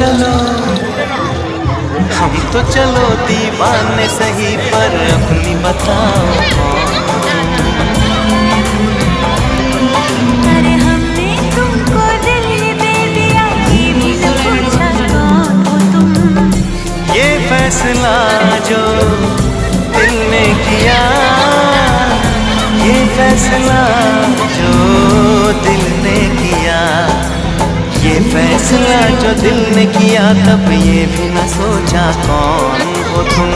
चलो हम तो चलो दीवाने सही, पर अपनी बताओ अरे हमने तुमको दिल दे दिया, ये भी तो पूछा कौन हो तुम। ये फैसला जो दिल ने किया, ये फैसला जो दिल ने किया, ये फैसला जो दिल ने किया, तब ये भी न सोचा कौन हो तुम।